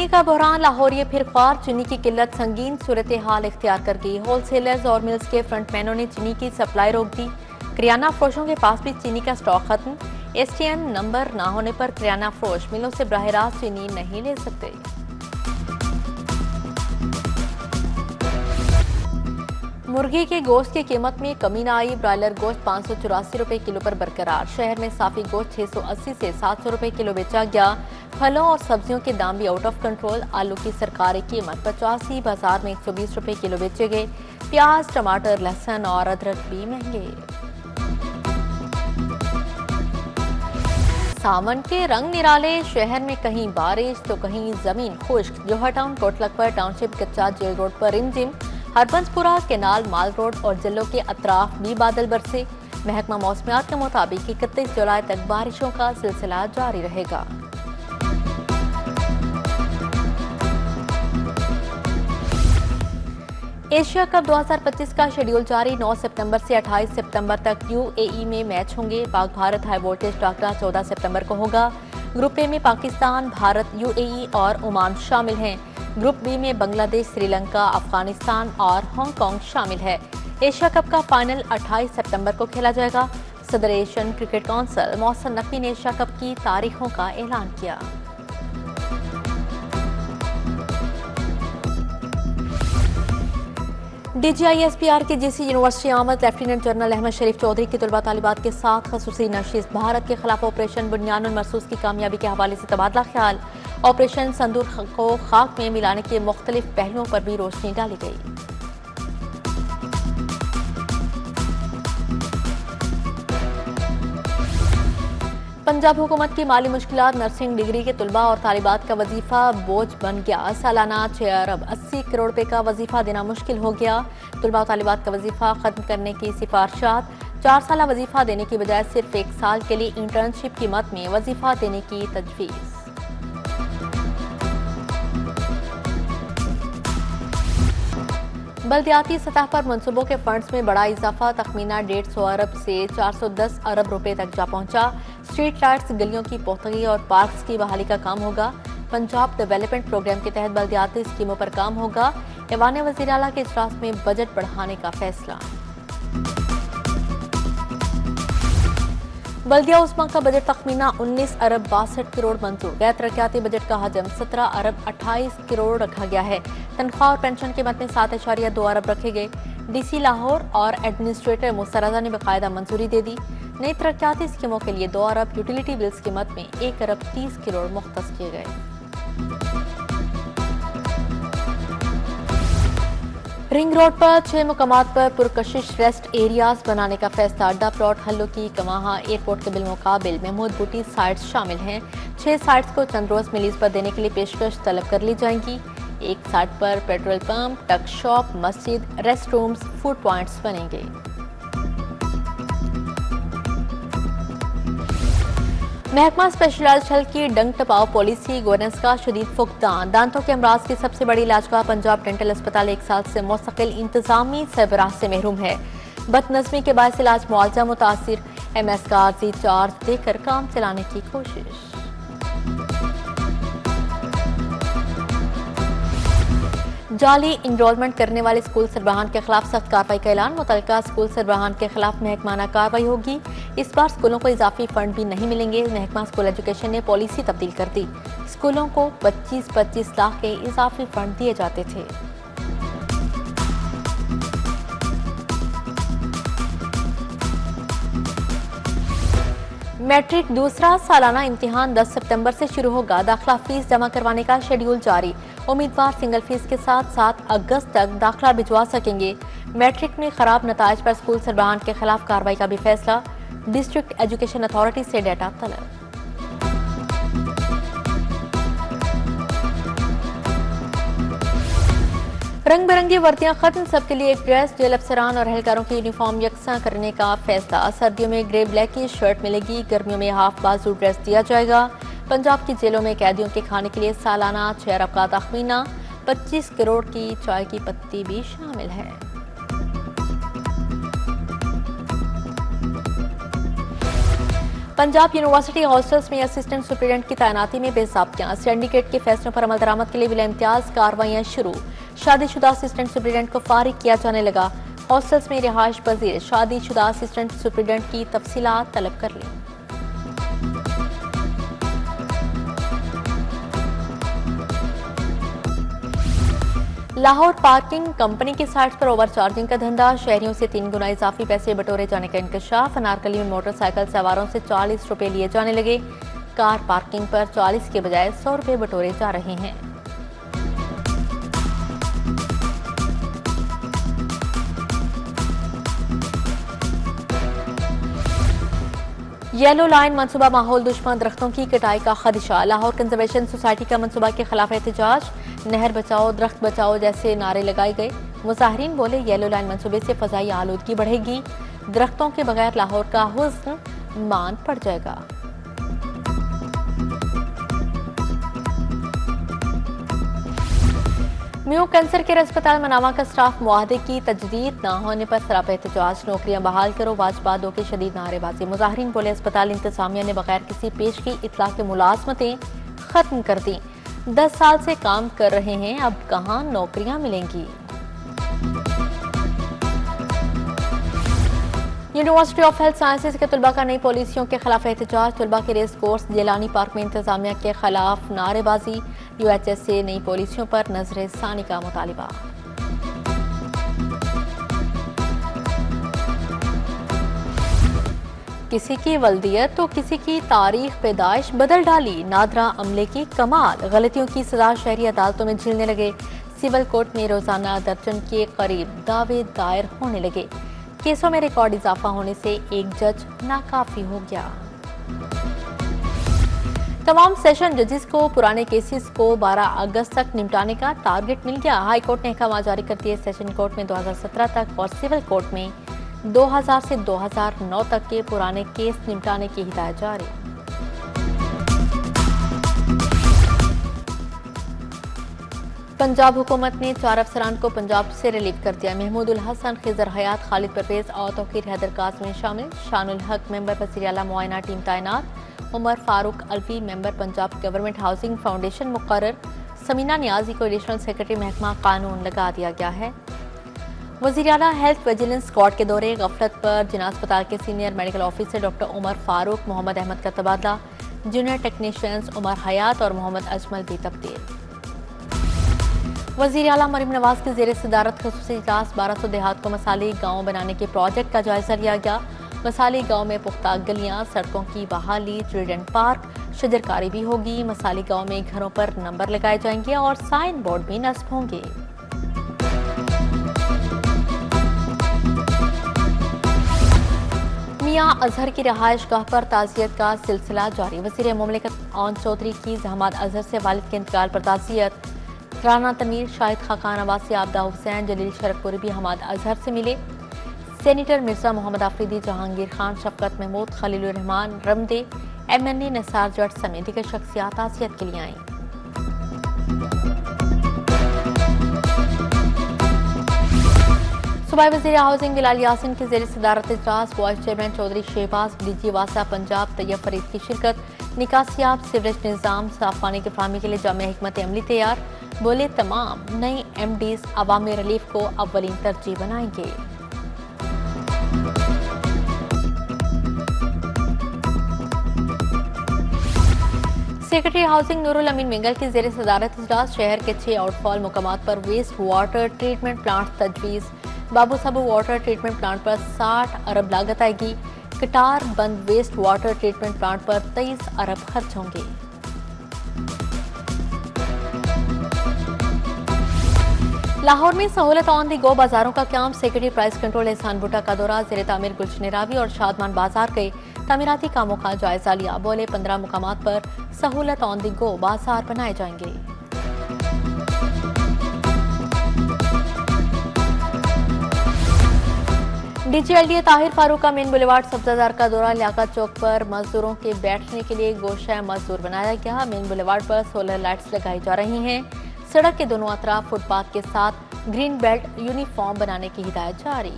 चीनी का बहरान लाहौरिये फिर ख्वार। चीनी की किल्लत संगीन सूरत हाल इख्तियार कर गई। होलसेलर्स और मिल्स के फ्रंटमैनों ने चीनी की सप्लाई रोक दी। किराना फरोशों के पास भी चीनी का स्टॉक खत्म। STN नंबर ना होने पर किराना फरोश मिलों से बराह रास्त चीनी नहीं ले सकते। मुर्गी के गोश्त की कीमत में कमी न आई। ब्रायलर गोश्त 584 रुपए किलो पर बरकरार। शहर में साफी गोश्त 680 से 700 रुपए किलो बेचा गया। फलों और सब्जियों के दाम भी आउट ऑफ कंट्रोल। आलू की सरकारी कीमत 85, बाजार में 120 रुपए किलो बेचे गए। प्याज, टमाटर, लहसुन और अदरक भी महंगे। सावन के रंग निराले। शहर में कहीं बारिश तो कहीं जमीन खुश्क। जोहर टाउन, कोटलखपत टाउनशिप, कच्चा जेल रोड पर रिमझिम। हरबंसपुरा, केनाल, माल रोड और जिलों के अतराफ भी बादल बरसे। महकमा मौसमियात के मुताबिक 31 जुलाई तक बारिशों का सिलसिला जारी रहेगा। एशिया कप 2025 का शेड्यूल जारी। 9 सितंबर से 28 सितंबर तक UAE में मैच होंगे। पाक भारत हाई वोल्टेज टाकरा 14 सितंबर को होगा। ग्रुप ए में पाकिस्तान, भारत, UAE और ओमान शामिल हैं। ग्रुप बी में बांग्लादेश, श्रीलंका, अफगानिस्तान और हांगकांग शामिल है। एशिया कप का फाइनल 28 सितंबर को खेला जाएगा। सदर Asian cricket council Mohsin Naqvi ने एशिया कप की तारीखों का ऐलान किया। DGI-SPR की GC यूनिवर्सिटी आमद। लेफ्टिनेंट जनरल अहमद शरीफ चौधरी की तलबा तालिबात के साथ खसूसी नशिस्त। भारत के खिलाफ ऑपरेशन बुनियानुल मरसूस की कामयाबी के हवाले से तबादला ख्याल। ऑपरेशन संदूर को खाक में मिलाने के मुख्तलिफ पहलुओं पर भी रोशनी डाली गई। पंजाब हुकूमत की माली मुश्किलात। नर्सिंग डिग्री के तलबा और तालिबात का वजीफा बोझ बन गया। सालाना 6 अरब 80 करोड़ रुपए का वजीफा देना मुश्किल हो गया। तलबा और तालिबात का वजीफा खत्म करने की सिफारिशात। 4 साल वजीफा देने की बजाय सिर्फ 1 साल के लिए इंटर्नशिप की मद में वजीफा देने की तजवीज़। बल्दियाती सतह पर मनसूबों के फंड्स में बड़ा इजाफा। तखमीना 150 अरब से 410 अरब रुपए तक जा पहुंचा। स्ट्रीट लाइट्स, गलियों की पोतगी और पार्क्स की बहाली का काम होगा। पंजाब डेवलपमेंट प्रोग्राम के तहत बल्दियाती स्कीमों पर काम होगा। ऐवान वज़ीर आला के इजलास में बजट बढ़ाने का फैसला। बल्दिया उस्मा का बजट तखमीना 19 अरब 62 करोड़ मंजूर। गैर तरक्याती बजट का हजम 17 अरब 28 करोड़ रखा गया है। तनख्वाह और पेंशन के मद में 7.2 अरब रखे गए। DC लाहौर और एडमिनिस्ट्रेटर मुस्तरजा ने बाकायदा मंजूरी दे दी। नई तरक्याती स्कीमों के लिए 2 अरब, यूटिलिटी बिल्स की मद में 1 अरब 30 करोड़ मुख्तस किए गए। रिंग रोड पर 6 मुकामात पर पुरकशिश रेस्ट एरियाज बनाने का फैसला। अड्डा प्लॉट, हल्लो की कमाहा, एयरपोर्ट के बिलमुकाबिल महमूद बूटी साइट्स शामिल हैं। 6 साइट्स को चंद रोज में लीज पर देने के लिए पेशकश तलब कर ली जाएंगी। एक साइट पर पेट्रोल पंप, टक शॉप, मस्जिद, रेस्ट रूम्स, फूड पॉइंट्स बनेंगे। महकमा स्पेशलाइज्ड हेल्थ की डंग टपाओ पॉलिसी, गवर्नेंस का शदीद फुकदान। दांतों के अमराज की सबसे बड़ी इलाजगाह पंजाब डेंटल अस्पताल 1 साल से मुस्तकिल इंतजामी सरबराह से महरूम है। बदनज़मी के बायस इलाज मुआवजा मुतासिर। MS का आर्जी चार्ज देकर काम चलाने की कोशिश। जाली इनरोलमेंट करने वाले स्कूल सरबराहान के खिलाफ सख्त कार्रवाई का ऐलान। मुतल्लिका स्कूल सरबराहान के खिलाफ महकमाना कार्रवाई होगी। इस बार स्कूलों को इजाफी फंड भी नहीं मिलेंगे। महकमा स्कूल एजुकेशन ने पॉलिसी तब्दील कर दी। स्कूलों को 25-25 लाख के इजाफी फंड दिए जाते थे। मैट्रिक दूसरा सालाना इम्तिहान 10 सितंबर से शुरू होगा। दाखिला फीस जमा करवाने का शेड्यूल जारी। उम्मीदवार सिंगल फीस के साथ 7 अगस्त तक दाखिला भिजवा सकेंगे। मैट्रिक में खराब नताइज पर स्कूल सरबराहान के खिलाफ कार्रवाई का भी फैसला। डिस्ट्रिक्ट एजुकेशन अथॉरिटी से डेटा तलब। रंग बिरंगी वर्दियां खत्म, सबके लिए एक ड्रेस। जेल अफसरान और एहलकारों की यूनिफॉर्म यकसा करने का फैसला। सर्दियों में ग्रे ब्लैक की शर्ट मिलेगी, गर्मियों में हाफ बाजू ड्रेस दिया जाएगा। पंजाब की जेलों में कैदियों के खाने के लिए सालाना 6 अरब का तखमीना। 25 करोड़ की चाय की पत्ती भी शामिल है। पंजाब यूनिवर्सिटी हॉस्टल्स में असिस्टेंट सुप्रीडेंट की तैनाती में बेसाबकियां, सिंडिकेट के फैसलों पर अमल दरामद के लिए बिला इम्तियाज कार्रवाइयां शुरू। शादीशुदा असिस्टेंट सुप्रीडेंट को फारिग किया जाने लगा। हॉस्टल्स में रिहाइश पजीर शादीशुदा असिस्टेंट सुप्रीडेंट की तफसीलात तलब कर ली। लाहौर पार्किंग कंपनी की साइट्स पर ओवरचार्जिंग का धंधा, शहरियों से 3 गुना इजाफी पैसे बटोरे जाने का इंकशाफ। अनारकली में मोटरसाइकिल सवारों से 40 रुपए लिए जाने लगे। कार पार्किंग पर 40 के बजाय 100 रुपए बटोरे जा रहे हैं। येलो लाइन मनसूबा माहौल दुश्मन, दरख्तों की कटाई का खदशा। लाहौर कंजर्वेशन सोसाइटी का मनसूबा के खिलाफ एहतजाज, नहर बचाओ दरख्त बचाओ जैसे नारे लगाए गए। मुजाहिरीन बोले येलो लाइन मनसूबे से फजाई आलूदगी बढ़ेगी, दरख्तों के बगैर लाहौर का हुस्न मान पड़ जाएगा। म्यू कैंसर केयर अस्पताल मनावा का स्टाफ मुआहदे की तजदीद न होने पर सरापा एहतजाज, नौकरियां बहाल करो वाजपादों की शदीद नारेबाजी। मुजाहिरीन बोले अस्पताल इंतजामिया ने बगैर किसी पेश की इतला के मुलाजमतें खत्म कर दी। 10 साल से काम कर रहे हैं, अब कहां नौकरियां मिलेंगी। यूनिवर्सिटी ऑफ हेल्थ साइंसेज के तलबा का नई पॉलिसियों के खिलाफ एहतजाज, तलबा के रेस कोर्स जेलानी पार्क में इंतजामिया के खिलाफ नारेबाजी। यूएचएस से नई पॉलिसियों पर नजर सानी का मुतालिबा। किसी की वल्दियत तो किसी की तारीख पैदाइश बदल डाली, नादरा अमले की कमाल। गलतियों की सजा शहरी अदालतों में झेलने लगे। सिविल कोर्ट में रोजाना दर्जन के करीब दावे दायर होने लगे। केसों में रिकॉर्ड इजाफा होने से एक जज नाकाफी हो गया। तमाम सेशन जजेस को पुराने केसेस को 12 अगस्त तक निपटाने का टारगेट मिल गया। हाई कोर्ट ने अहकाम जारी कर दिए। सेशन कोर्ट में 2017 तक और सिविल कोर्ट में 2000 से 2009 तक के पुराने केस निपटाने की हिदायत जारी। पंजाब हुकूमत ने 4 अफसरान को पंजाब से रिलीव कर दिया। महमूद उल हसन, खिजर हयात, खालिद परवेज और तौकीर हैदर काज़मी शामिल। शानुल हक मेंबर वज़ीर आला मुआयना टीम तैनात। Umar Farooq Alvi member Punjab government housing foundation मुकर्रर। समीना नियाजी को एडिशनल सेक्रेटरी महकमा कानून लगा दिया गया है। वज़ीर आला हेल्थ विजिलेंस स्क्वाड के दौरे गफलत पर जिना अस्पताल के senior medical officer doctor Umar Farooq Mohammad Ahmad का तबादला। जूनियर टेक्नीशियंस उमर हयात और मोहम्मद अजमल भी तब्दील। वज़ीर आला मरीम नवाज की ज़ेर सदारत ख़ुसूसी इजलास। 1200 देहात को मसाली गाँव बनाने के प्रोजेक्ट का जायजा लिया गया। मसाली गांव में पुख्ता गलियां, सड़कों की बहाली, चिल्ड्रन पार्क, शजरकारी भी होगी। मसाली गांव में घरों पर नंबर लगाए जाएंगे और साइन बोर्ड भी नस्ब होंगे। मियां अजहर की रिहाइश गाह पर ताज़ियत का सिलसिला जारी। वज़ीर मुमलिकत ओन चौधरी की जहमात अजहर से वालिद के इंतकाल पर ताज़ियत। राना तनवीर, शाहिद खाकान अब्बासी, आबदा हुसैन, जलील शरकपुरी भी हमाद अजहर से मिले। सेनेटर मिर्जा मोहम्मद आफरीदी, जहांगीर खान, शफकत महमूद, खलीलुर रहमान, रमदे, एमएनए निसार जट समेत दीगर शख्सियात ताज़ियत के लिए आईं। सूबाई वज़ीर हाउसिंग बिलाल यासिन की ज़ेर सदारत इजलास। Vice chairman Chaudhry Shahbaz, DG वासा पंजाब तैयब फरीद की शिरकत। निकासियाब सीवरेज निज़ाम साफ पानी की फराहमी के लिए जामे हिकमत अमली तैयार। बोले तमाम नई एमडीज अवामी रिलीफ को अव्वलीन तरजीह बनाएंगे। सेक्रेटरी हाउसिंग नूरुल अमीन मिंगल की ज़ेर सदारत इजलास। शहर के 6 आउटफॉल मुकामात पर वेस्ट वाटर ट्रीटमेंट प्लांट तजवीज़। बाबू साबू वाटर ट्रीटमेंट प्लांट पर 60 अरब लागत आएगी। कटार बंद वेस्ट वाटर ट्रीटमेंट प्लांट पर 23 अरब खर्च होंगे। लाहौर में सहूलत ऑन दी गो बाजारों का क्याम। सेक्रेटरी प्राइस कंट्रोल एहसान भुट्टा का दौरा। ज़ेरे तामीर गुलशन रावी और शादमान बाजार गए, तामीराती कामों का जायजा लिया। बोले 15 मुकामात पर सहूलत ऑन दी गो बाजार बनाए जाएंगे। डीजीएलडीए ताहिर फारूक का मेन बुलेवार्ड सब्जादार का दौरा। लियाकत चौक पर मजदूरों के बैठने के लिए गोशा मजदूर बनाया गया। मेन बुलेवार्ड पर सोलर लाइट्स लगाई जा रही हैं। सड़क के दोनों अतराफ फुटपाथ के साथ ग्रीन बेल्ट यूनिफॉर्म बनाने की हिदायत जारी।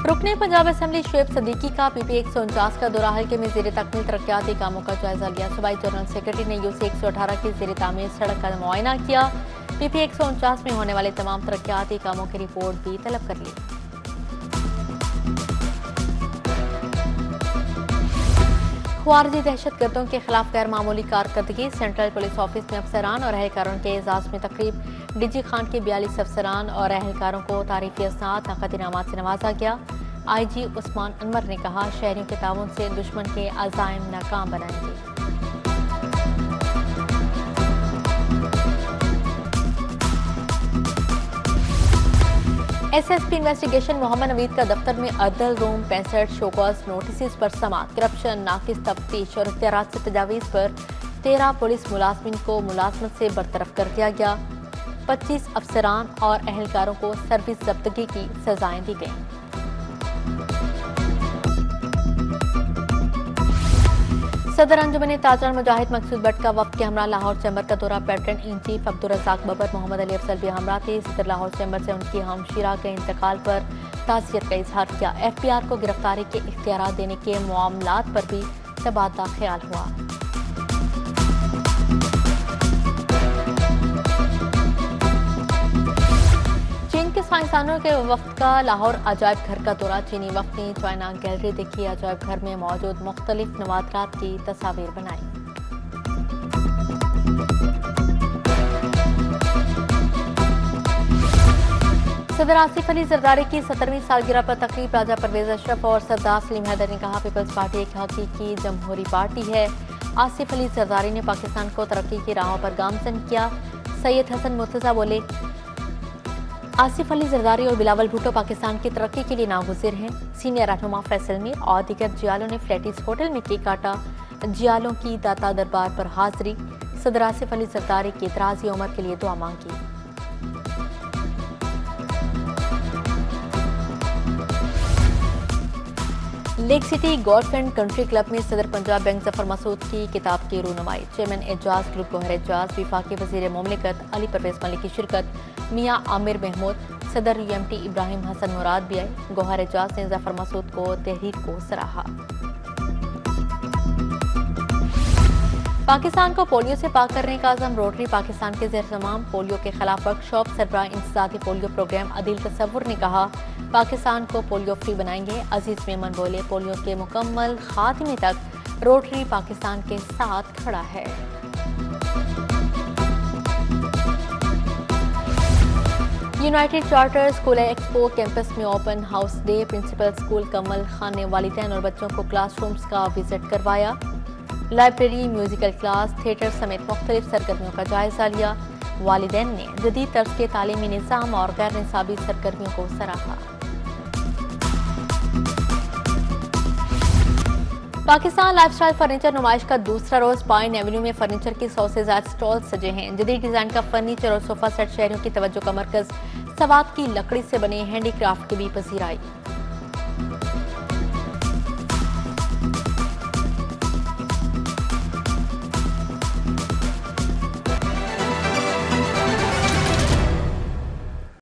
रुकने पंजाब असेंबली शुएब सदीकी का पीपी 149 का दौरा हल्के में जेर तकमील तरक्याती कामों का जायजा लिया। सूबाई जनरल सेक्रेटरी ने यूसी 118 की जेर तामीर सड़क का मुआयना किया। पीपी 149 में होने वाले तमाम तरक्याती कामों की रिपोर्ट भी तलब कर ली। ख्वारिजी दहशतगर्दों के खिलाफ गैर मामूली कारकर्दगी। सेंट्रल पुलिस ऑफिस में अफसरान और अहलकारों के एजाज में तकरीब। डीजी खान के 42 अफसरान और अहलकारों को तारीफी असनाद नकद इनामात से नवाजा गया। IG उस्मान अनवर ने कहा, शहरियों के ताउन से दुश्मन के अज़ाइम नाकाम बनाएंगे। SSP इन्वेस्टिगेशन मोहम्मद नवीद का दफ्तर में अदल रूम 65 शोकॉज नोटिस पर समात। करप्शन, नाकिस तफ्तीश और इख्तियारात से तजावीज़ पर 13 पुलिस मुलाजमिन को मुलाजमत से बरतरफ कर दिया गया। 25 अफसरान और अहलकारों को सर्विस जब्तगी की सजाएं दी गईं। सदर अंजुमन ताजर मुजाहिद मकसूद भट्ट का वफ्द के हमरा लाहौर चैम्बर का दौरा। Patron in chief Abdul Razzaq Babar, Mohammad Ali Afzal भी हमरा थे। सदर लाहौर चैम्बर से उनकी हमशीरा के इंतकाल पर ताज़ियत का इजहार किया। FPR को गिरफ्तारी के इख्तियारात देने के मामलात पर भी तबादला ख्याल हुआ। चीन के साइंसदानों के वफ्द का लाहौर अजायब घर का दौरा। चीनी वफ्द ने चाइना गैलरी देखी। अजायब घर में मौजूद मुख्तलिफ नवादरात की तस्वीर बनाई। सदर आसिफ अली जरदारी की 70वीं सालगिरह पर तकरीब। राजा परवेज अशरफ और सरदार सलीम हैदर ने कहा, पीपल्स पार्टी एक हकीकी जमहूरी पार्टी है। आसिफ अली जरदारी ने पाकिस्तान को तरक्की की राहों पर गामजन किया। सैयद हसन मुर्तजा बोले, आसिफ अली जरदारी और बिलावल भुट्टो पाकिस्तान की तरक्की के लिए नागुज़िर हैं। सीनियर रहनुमा फैसल मीर और दीगर जियालों ने फ्लैटिस होटल में केक काटा। जियालों की दाता दरबार पर हाजिरी। सदर आसिफ अली जरदारी की दराज़ी उम्र के लिए दुआ मांगी। Lake city golf and country club में सदर पंजाब बैंक जफर मसूद की किताब की रूनुमाई। चेयरमैन एजाज ग्रुप गौहर एजाज, विफाकी वज़ीर मुमलिकत अली परवेज मलिक की शिरकत। मियां आमिर महमूद, सदर UMT इब्राहिम हसन मुराद भी आए। गौहर एजाज ने जफर मसूद को तहरीर को सराहा। पाकिस्तान को पोलियो से पाक करने का अज़म। रोटरी पाकिस्तान के ज़ेर-ए-ज़माम पोलियो के खिलाफ वर्कशॉप। सरबराह इंसदादी पोलियो प्रोग्राम अदील तसव्वुर ने कहा, पाकिस्तान को पोलियो फ्री बनाएंगे। अजीज मेमन बोले, पोलियो के मुकम्मल खात्मे तक रोटरी पाकिस्तान के साथ खड़ा है। United Charter School Expo campus में open house day. Principal school Kamal Khan ने वालिदैन और बच्चों को क्लासरूम्स का विजिट करवाया। लाइब्रेरी, म्यूजिकल क्लास, थिएटर समेत मुख्तलिफ सरगर्मियों का जायजा लिया। वालिदैन ने जदीद तर्ज के तालीमी निज़ाम और गैर निसाबी सरगर्मियों को सराहा। पाकिस्तान लाइफस्टाइल फर्नीचर नुमाइश का दूसरा रोज। पाइन एवेन्यू में फर्नीचर की 100 से ज्यादा स्टॉल सजे हैं। जदीद डिजाइन का फर्नीचर और सोफा सेट शहरियों की तवज्जो का मरकज। सवात की लकड़ी से बने हैंडीक्राफ्ट की भी पसीराई।